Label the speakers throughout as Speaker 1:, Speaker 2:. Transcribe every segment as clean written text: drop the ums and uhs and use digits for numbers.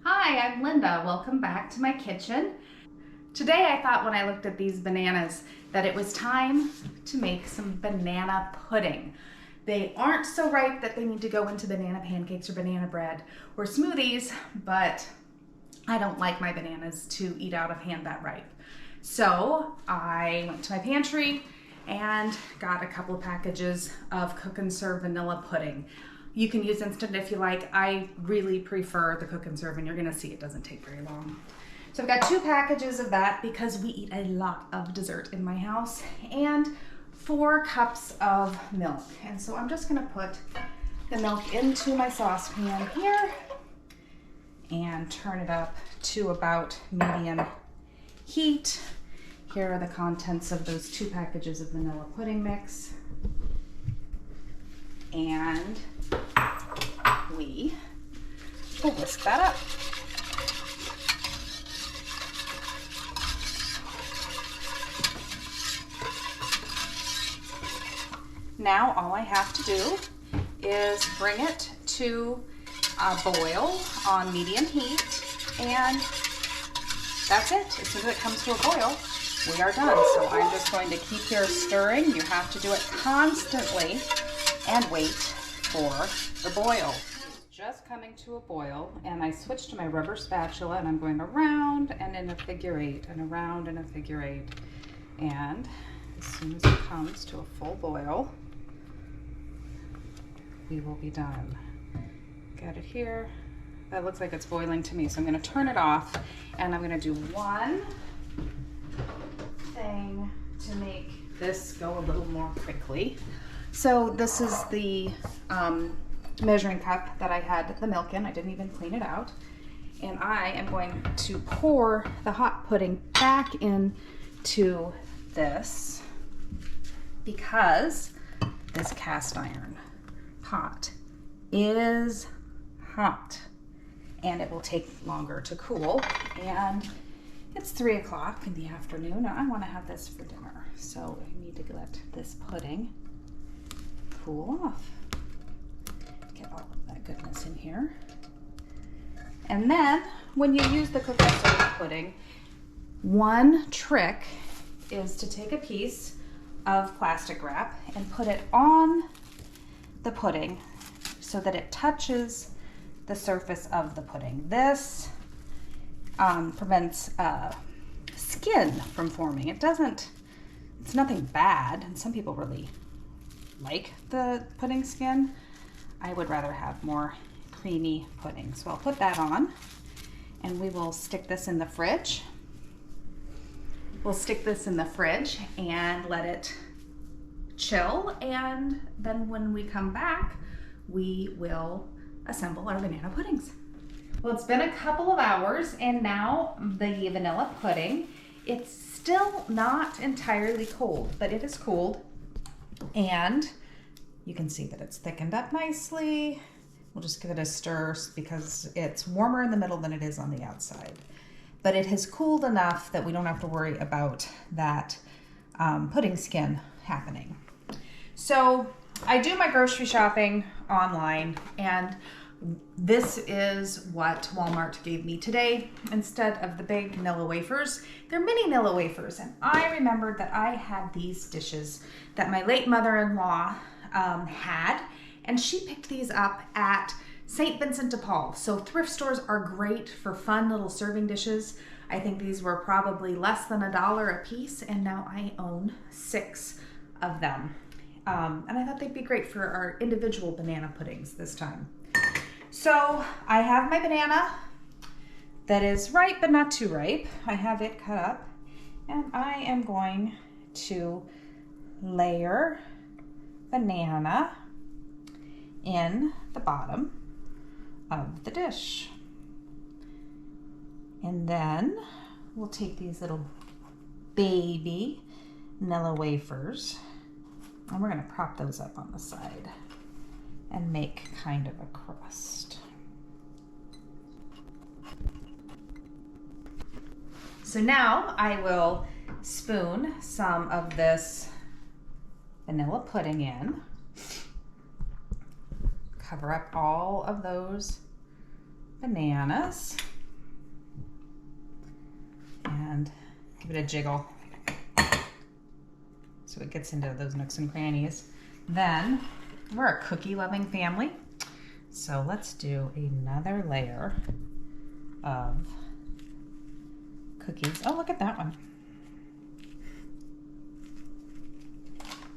Speaker 1: Hi, I'm Linda. Welcome back to my kitchen. Today I thought when I looked at these bananas that it was time to make some banana pudding. They aren't so ripe that they need to go into banana pancakes or banana bread or smoothies, but I don't like my bananas to eat out of hand that ripe. So I went to my pantry and got a couple of packages of Cook and Serve vanilla pudding. You can use instant if you like. I really prefer the Cook and Serve, and you're gonna see it doesn't take very long. So I've got 2 packages of that because we eat a lot of dessert in my house, and 4 cups of milk. And so I'm just gonna put the milk into my saucepan here and turn it up to about medium heat. Here are the contents of those 2 packages of vanilla pudding mix. And we will whisk that up. Now all I have to do is bring it to a boil on medium heat, and that's it. As soon as it comes to a boil, we are done. So I'm just going to keep here stirring. You have to do it constantly and wait for the boil. It's just coming to a boil, and I switched to my rubber spatula, and I'm going around and in a figure 8 and around in a figure 8. And as soon as it comes to a full boil, we will be done. Got it here. That looks like it's boiling to me, so I'm going to turn it off, and I'm going to do one thing to make this go a little more quickly. So this is the measuring cup that I had the milk in. I didn't even clean it out. And I am going to pour the hot pudding back into this because this cast iron pot is hot and it will take longer to cool. And it's 3 o'clock in the afternoon. Now I want to have this for dinner. So I need to let this pudding cool off. Get all of that goodness in here. And then when you use the Cook and Serve pudding, one trick is to take a piece of plastic wrap and put it on the pudding so that it touches the surface of the pudding. This prevents skin from forming. It's nothing bad, and some people really like the pudding skin. I would rather have more creamy pudding. So I'll put that on, and we will stick this in the fridge. We'll stick this in the fridge and let it chill, and then when we come back, we will assemble our banana puddings. Well, it's been a couple of hours, and now the vanilla pudding, it's still not entirely cold, but it is cooled. And you can see that it's thickened up nicely. We'll just give it a stir because it's warmer in the middle than it is on the outside. But it has cooled enough that we don't have to worry about that pudding skin happening. So I do my grocery shopping online, and this is what Walmart gave me today. Instead of the big Nilla wafers, they're mini Nilla wafers. And I remembered that I had these dishes that my late mother-in-law had, and she picked these up at St. Vincent de Paul. So thrift stores are great for fun little serving dishes. I think these were probably less than $1 a piece, and now I own 6 of them. And I thought they'd be great for our individual banana puddings this time. So I have my banana that is ripe but not too ripe. I have it cut up, and I am going to layer banana in the bottom of the dish. And then we'll take these little baby Nilla wafers, and we're going to prop those up on the side and make kind of a crust. So now I will spoon some of this vanilla pudding in, cover up all of those bananas, and give it a jiggle so it gets into those nooks and crannies. Then we're a cookie loving family, so let's do another layer of cookies. Oh, look at that one.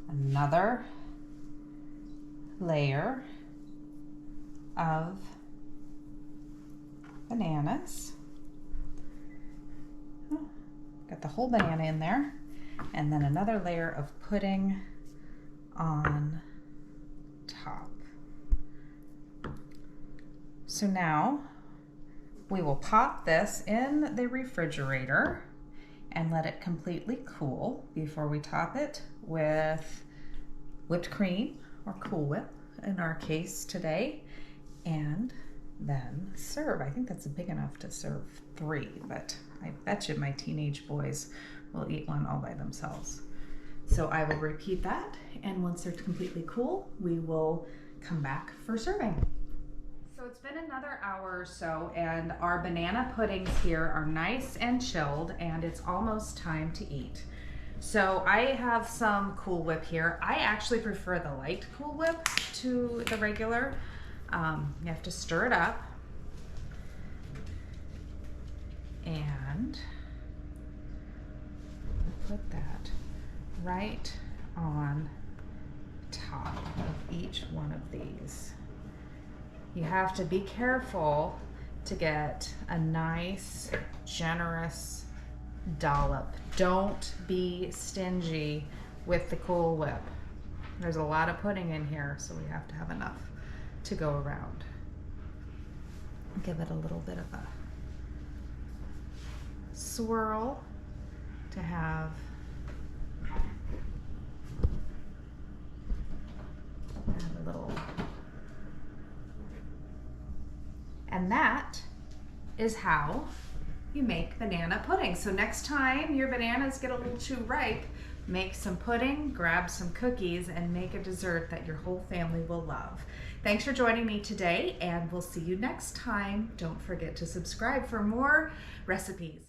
Speaker 1: Another layer of bananas. Oh, got the whole banana in there. And then another layer of pudding on top. So now we will pop this in the refrigerator and let it completely cool before we top it with whipped cream or Cool Whip in our case today, and then serve. I think that's big enough to serve 3, but I bet you my teenage boys will eat one all by themselves. So I will repeat that, and once they're completely cool, we will come back for serving. So it's been another hour or so, and our banana puddings here are nice and chilled, and it's almost time to eat. So I have some Cool Whip here. I actually prefer the light Cool Whip to the regular. You have to stir it up, and put that right on top of each one of these. You have to be careful to get a nice, generous dollop. Don't be stingy with the Cool Whip. There's a lot of pudding in here, so we have to have enough to go around. Give it a little bit of a swirl to have a little. And that is how you make banana pudding. So next time your bananas get a little too ripe, make some pudding, grab some cookies, and make a dessert that your whole family will love. Thanks for joining me today, and we'll see you next time. Don't forget to subscribe for more recipes.